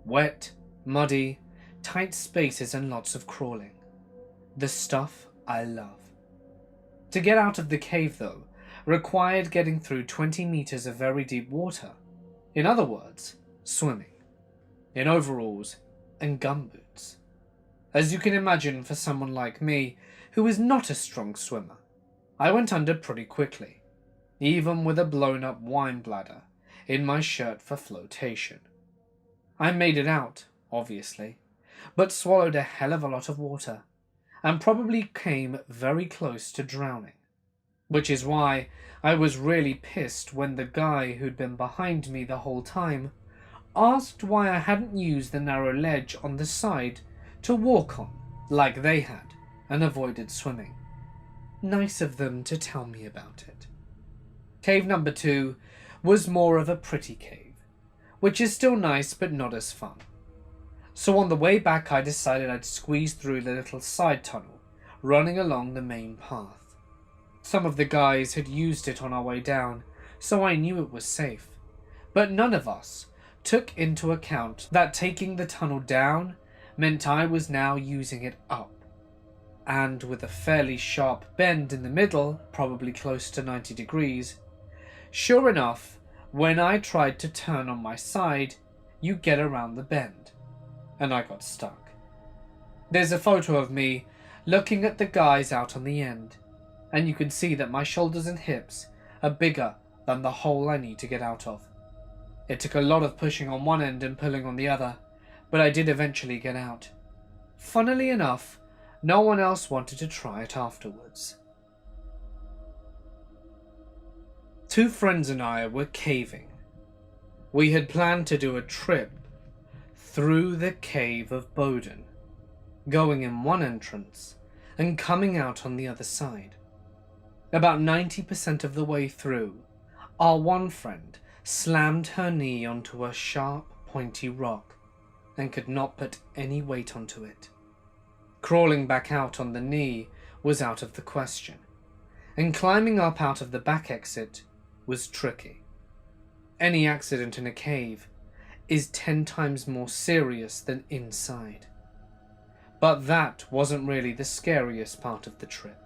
Wet, muddy, tight spaces and lots of crawling. The stuff I love. To get out of the cave, though, required getting through 20 meters of very deep water. In other words, swimming. In overalls and gumboots. As you can imagine, for someone like me, who is not a strong swimmer, I went under pretty quickly. even with a blown-up wine bladder in my shirt for flotation. I made it out, obviously, but swallowed a hell of a lot of water, and probably came very close to drowning, which is why I was really pissed when the guy who'd been behind me the whole time asked why I hadn't used the narrow ledge on the side to walk on like they had and avoided swimming. Nice of them to tell me about it. Cave number 2 was more of a pretty cave, which is still nice but not as fun. So on the way back I decided I'd squeeze through the little side tunnel running along the main path. Some of the guys had used it on our way down, so I knew it was safe, but none of us took into account that taking the tunnel down meant I was now using it up, and with a fairly sharp bend in the middle, probably close to 90 degrees, sure enough, when I tried to turn on my side, you get around the bend, and I got stuck. There's a photo of me looking at the guys out on the end, and you can see that my shoulders and hips are bigger than the hole I need to get out of. It took a lot of pushing on one end and pulling on the other, but I did eventually get out. Funnily enough, no one else wanted to try it afterwards. 2 friends and I were caving. We had planned to do a trip through the cave of Bowden, going in one entrance and coming out on the other side. About 90% of the way through, our one friend slammed her knee onto a sharp, pointy rock and could not put any weight onto it. Crawling back out on the knee was out of the question, and climbing up out of the back exit was tricky. Any accident in a cave is 10 times more serious than inside. But that wasn't really the scariest part of the trip.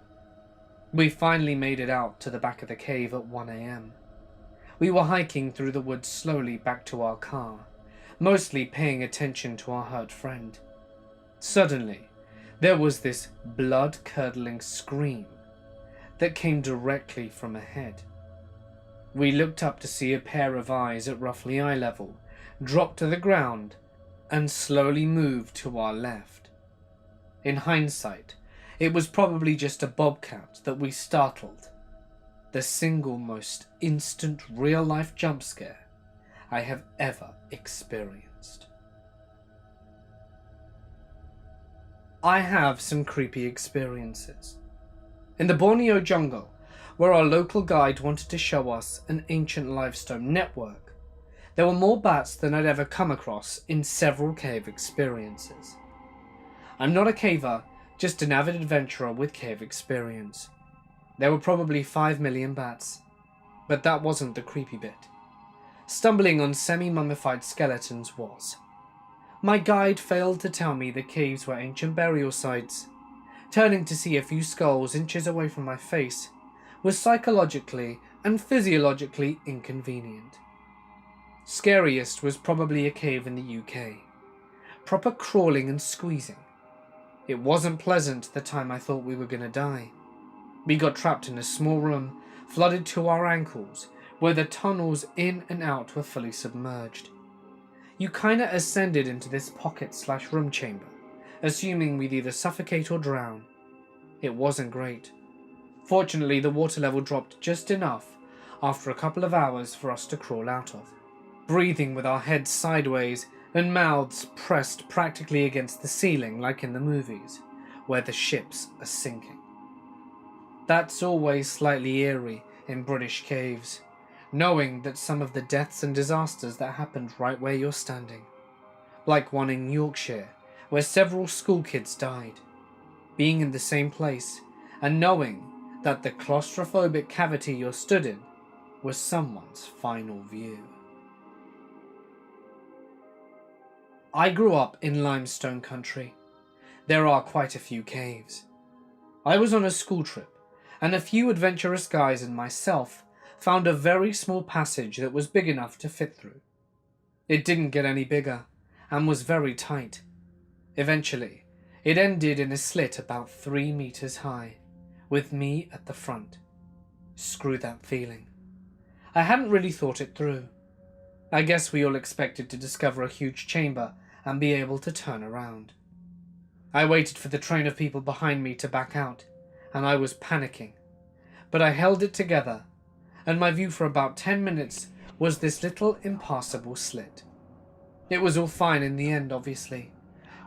We finally made it out to the back of the cave at 1 a.m. We were hiking through the woods slowly back to our car, mostly paying attention to our hurt friend. Suddenly, there was this blood-curdling scream that came directly from ahead. We looked up to see a pair of eyes at roughly eye level drop to the ground and slowly move to our left. In hindsight, it was probably just a bobcat that we startled. The single most instant real-life jump scare I have ever experienced. I have some creepy experiences. In the Borneo jungle, where our local guide wanted to show us an ancient limestone network, there were more bats than I'd ever come across in several cave experiences. I'm not a caver, just an avid adventurer with cave experience. There were probably 5 million bats, but that wasn't the creepy bit. Stumbling on semi-mummified skeletons was. My guide failed to tell me the caves were ancient burial sites. Turning to see a few skulls inches away from my face was psychologically and physiologically inconvenient. Scariest was probably a cave in the UK. Proper crawling and squeezing. It wasn't pleasant the time I thought we were gonna die. We got trapped in a small room, flooded to our ankles, where the tunnels in and out were fully submerged. You kinda ascended into this pocket/room chamber, assuming we'd either suffocate or drown. It wasn't great. Fortunately, the water level dropped just enough after a couple of hours for us to crawl out of, breathing with our heads sideways and mouths pressed practically against the ceiling like in the movies, where the ships are sinking. That's always slightly eerie in British caves, knowing that some of the deaths and disasters that happened right where you're standing. Like one in Yorkshire, where several school kids died. Being in the same place, and knowing that the claustrophobic cavity you're stood in was someone's final view. I grew up in limestone country. There are quite a few caves. I was on a school trip, and a few adventurous guys and myself found a very small passage that was big enough to fit through. It didn't get any bigger, and was very tight. Eventually, it ended in a slit about 3 meters high, with me at the front. Screw that feeling. I hadn't really thought it through. I guess we all expected to discover a huge chamber and be able to turn around. I waited for the train of people behind me to back out, and I was panicking. But I held it together, and my view for about 10 minutes was this little impassable slit. It was all fine in the end, obviously.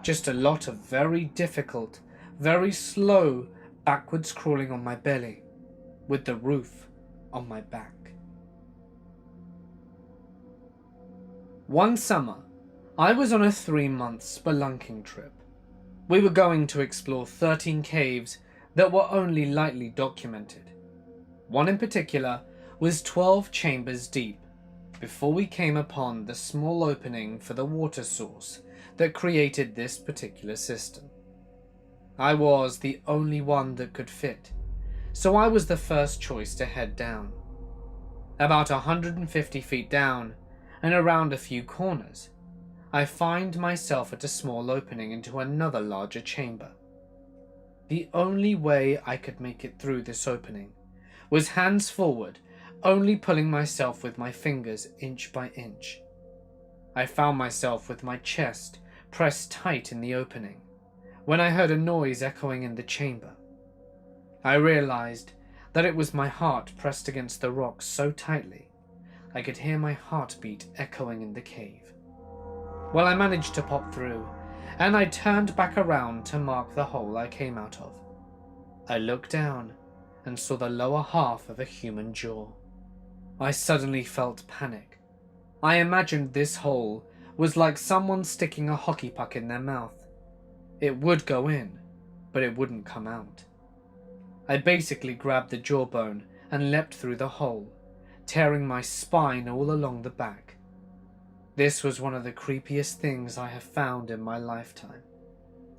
Just a lot of very difficult, very slow backwards crawling on my belly, with the roof on my back. One summer, I was on a 3-month spelunking trip. We were going to explore 13 caves that were only lightly documented. One in particular was 12 chambers deep, before we came upon the small opening for the water source that created this particular system. I was the only one that could fit, so I was the first choice to head down. About 150 feet down, and around a few corners, I find myself at a small opening into another larger chamber. The only way I could make it through this opening was hands forward, only pulling myself with my fingers inch by inch. I found myself with my chest pressed tight in the opening, when I heard a noise echoing in the chamber. I realized that it was my heart pressed against the rocks so tightly I could hear my heartbeat echoing in the cave. Well, I managed to pop through, and I turned back around to mark the hole I came out of. I looked down and saw the lower half of a human jaw. I suddenly felt panic. I imagined this hole was like someone sticking a hockey puck in their mouth. It would go in, but it wouldn't come out. I basically grabbed the jawbone and leapt through the hole, tearing my spine all along the back. This was one of the creepiest things I have found in my lifetime.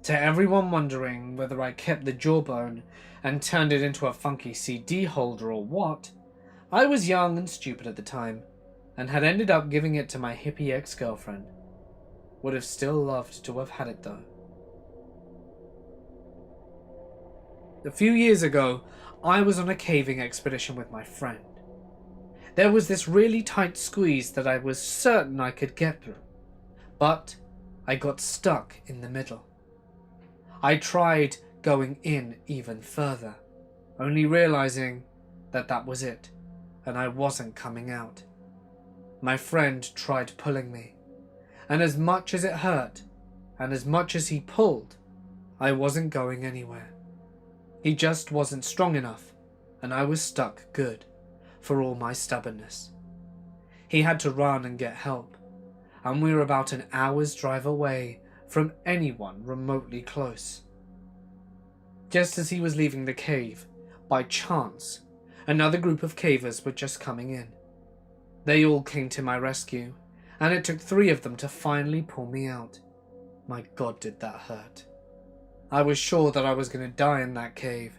To everyone wondering whether I kept the jawbone and turned it into a funky CD holder or what, I was young and stupid at the time, and had ended up giving it to my hippie ex-girlfriend. Would have still loved to have had it though. A few years ago, I was on a caving expedition with my friend. There was this really tight squeeze that I was certain I could get through, but I got stuck in the middle. I tried going in even further, only realizing that that was it, and I wasn't coming out. My friend tried pulling me, and as much as it hurt, and as much as he pulled, I wasn't going anywhere. He just wasn't strong enough, and I was stuck good, for all my stubbornness. He had to run and get help, and we were about an hour's drive away from anyone remotely close. Just as he was leaving the cave, by chance, another group of cavers were just coming in. They all came to my rescue, and it took 3 of them to finally pull me out. My God, did that hurt. I was sure that I was going to die in that cave,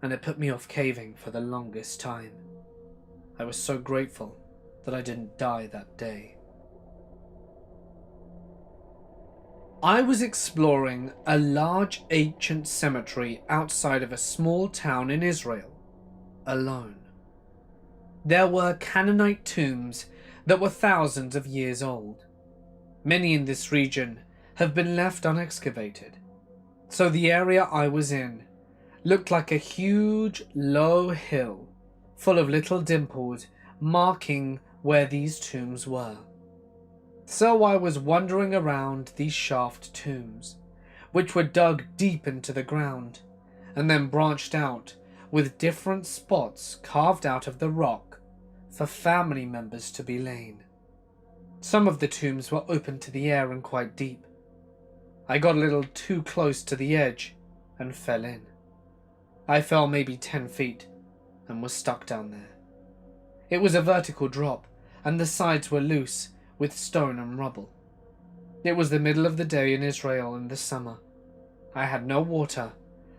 and it put me off caving for the longest time. I was so grateful that I didn't die that day. I was exploring a large ancient cemetery outside of a small town in Israel, alone. There were Canaanite tombs that were thousands of years old. Many in this region have been left unexcavated, so the area I was in looked like a huge, low hill full of little dimples marking where these tombs were. So I was wandering around these shaft tombs, which were dug deep into the ground, and then branched out with different spots carved out of the rock for family members to be lain. Some of the tombs were open to the air and quite deep. I got a little too close to the edge and fell in. I fell maybe 10 feet and was stuck down there. It was a vertical drop, and the sides were loose with stone and rubble. It was the middle of the day in Israel in the summer. I had no water,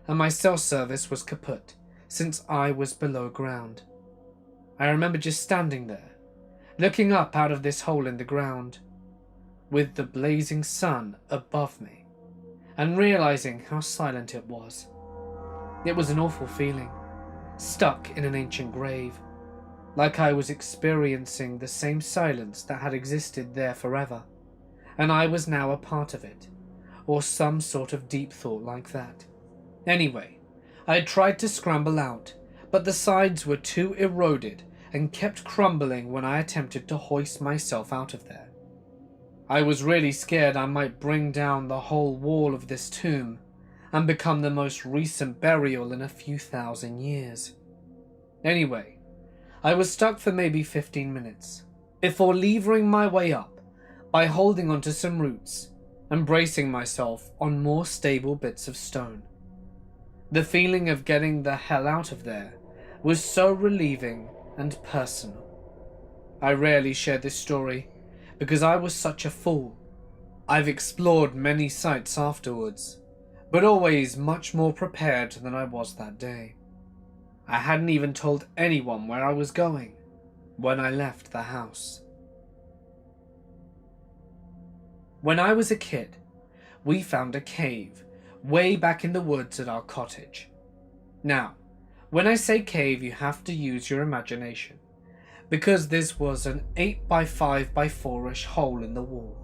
and my cell service was kaput, since I was below ground. I remember just standing there, looking up out of this hole in the ground, with the blazing sun above me, and realizing how silent it was. It was an awful feeling, stuck in an ancient grave. like I was experiencing the same silence that had existed there forever, and I was now a part of it, or some sort of deep thought like that. Anyway, I tried to scramble out, but the sides were too eroded and kept crumbling when I attempted to hoist myself out of there. I was really scared I might bring down the whole wall of this tomb and become the most recent burial in a few thousand years. Anyway, I was stuck for maybe 15 minutes before levering my way up by holding onto some roots and bracing myself on more stable bits of stone. The feeling of getting the hell out of there was so relieving and personal. I rarely share this story because I was such a fool. I've explored many sites afterwards, but always much more prepared than I was that day. I hadn't even told anyone where I was going when I left the house. When I was a kid, we found a cave way back in the woods at our cottage. Now, when I say cave, you have to use your imagination, because this was an 8x5x4-ish hole in the wall.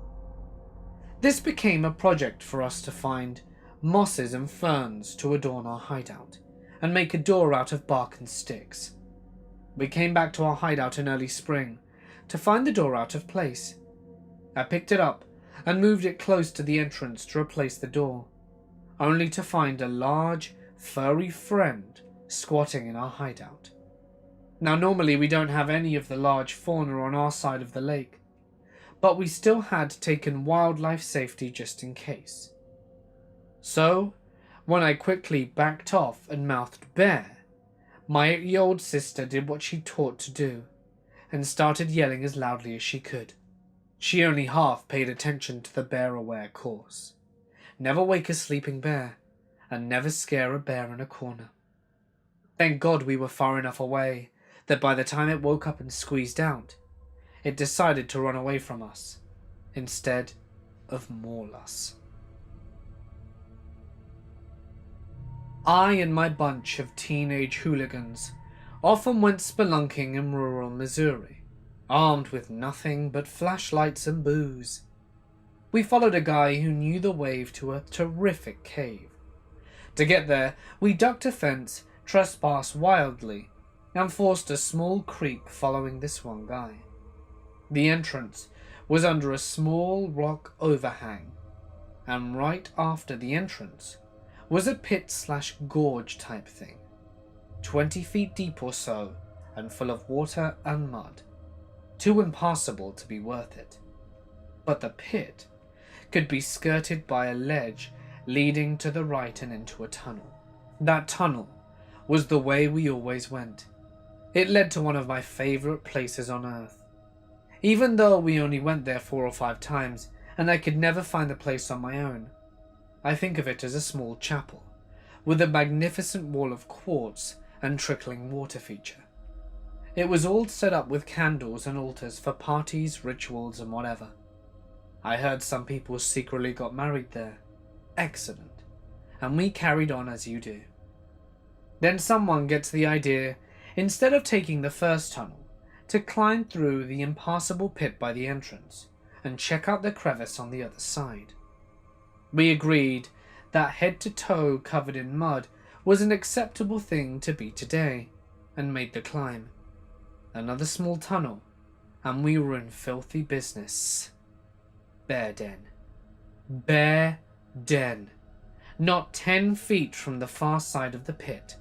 This became a project for us to find mosses and ferns to adorn our hideout, and make a door out of bark and sticks. We came back to our hideout in early spring to find the door out of place. I picked it up and moved it close to the entrance to replace the door, only to find a large, furry friend squatting in our hideout. Now, normally we don't have any of the large fauna on our side of the lake, but we still had taken wildlife safety just in case. So, when I quickly backed off and mouthed bear, my 8-year-old sister did what she taught to do and started yelling as loudly as she could. She only half paid attention to the bear-aware course. Never wake a sleeping bear, and never scare a bear in a corner. Thank God we were far enough away that by the time it woke up and squeezed out, it decided to run away from us, instead of maul us. I and my bunch of teenage hooligans often went spelunking in rural Missouri, armed with nothing but flashlights and booze. We followed a guy who knew the way to a terrific cave. To get there, we ducked a fence, trespassed wildly, and forced a small creep following this one guy. The entrance was under a small rock overhang, and right after the entrance was a pit/gorge type thing, 20 feet deep or so, and full of water and mud. Too impassable to be worth it. But the pit could be skirted by a ledge leading to the right and into a tunnel. That tunnel was the way we always went. It led to one of my favorite places on earth. Even though we only went there 4 or 5 times, and I could never find the place on my own, I think of it as a small chapel, with a magnificent wall of quartz and trickling water feature. It was all set up with candles and altars for parties, rituals, and whatever. I heard some people secretly got married there. Excellent. And we carried on as you do. Then someone gets the idea, instead of taking the first tunnel, to climb through the impassable pit by the entrance and check out the crevice on the other side. We agreed that head to toe covered in mud was an acceptable thing to be today, and made the climb. Another small tunnel, and we were in filthy business. Bear den. Bear den. Not 10 feet from the far side of the pit,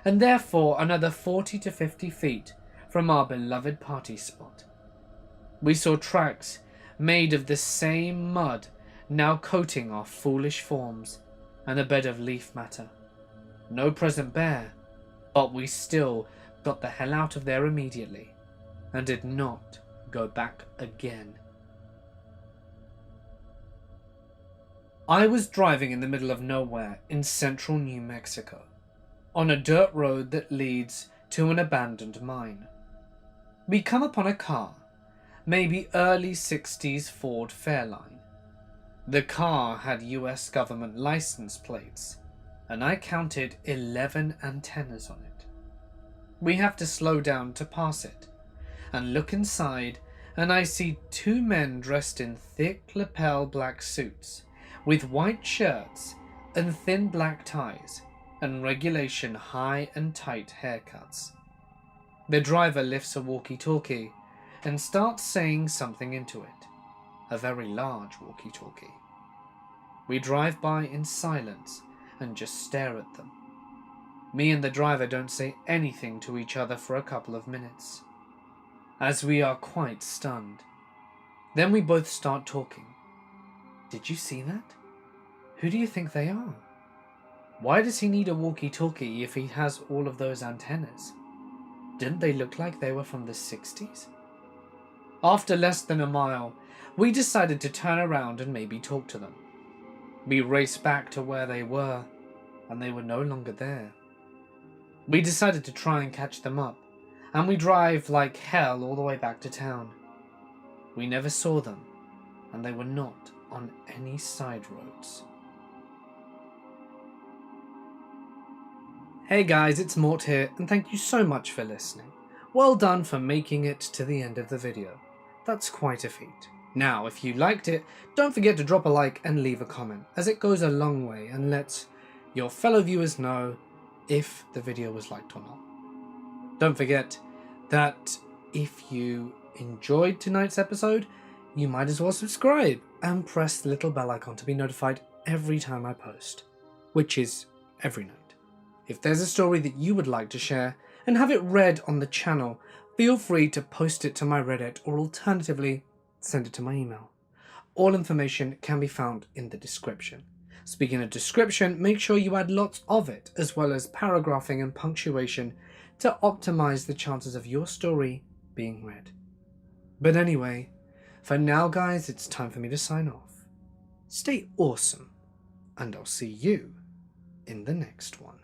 and therefore another 40 to 50 feet from our beloved party spot. We saw tracks made of the same mud now coating our foolish forms, and a bed of leaf matter. No present bear, but we still got the hell out of there immediately, and did not go back again. I was driving in the middle of nowhere in central New Mexico, on a dirt road that leads to an abandoned mine. We come upon a car, maybe early 60s Ford Fairline. The car had US government license plates, and I counted 11 antennas on it. We have to slow down to pass it, and look inside, and I see two men dressed in thick lapel black suits, with white shirts and thin black ties, and regulation high and tight haircuts. The driver lifts a walkie-talkie and starts saying something into it, a very large walkie-talkie. We drive by in silence and just stare at them. Me and the driver don't say anything to each other for a couple of minutes, as we are quite stunned. Then we both start talking. Did you see that? Who do you think they are? Why does he need a walkie-talkie if he has all of those antennas? Didn't they look like they were from the 60s? After less than a mile, we decided to turn around and maybe talk to them. We raced back to where they were, and they were no longer there. We decided to try and catch them up, and we drive like hell all the way back to town. We never saw them, and they were not on any side roads. Hey guys, it's Mort here, and thank you so much for listening. Well done for making it to the end of the video. That's quite a feat. Now, if you liked it, don't forget to drop a like and leave a comment, as it goes a long way and lets your fellow viewers know if the video was liked or not. Don't forget that if you enjoyed tonight's episode, you might as well subscribe and press the little bell icon to be notified every time I post, which is every night. If there's a story that you would like to share and have it read on the channel, feel free to post it to my Reddit or alternatively send it to my email. All information can be found in the description. Speaking of description, make sure you add lots of it, as well as paragraphing and punctuation to optimize the chances of your story being read. But anyway, for now guys, it's time for me to sign off. Stay awesome, and I'll see you in the next one.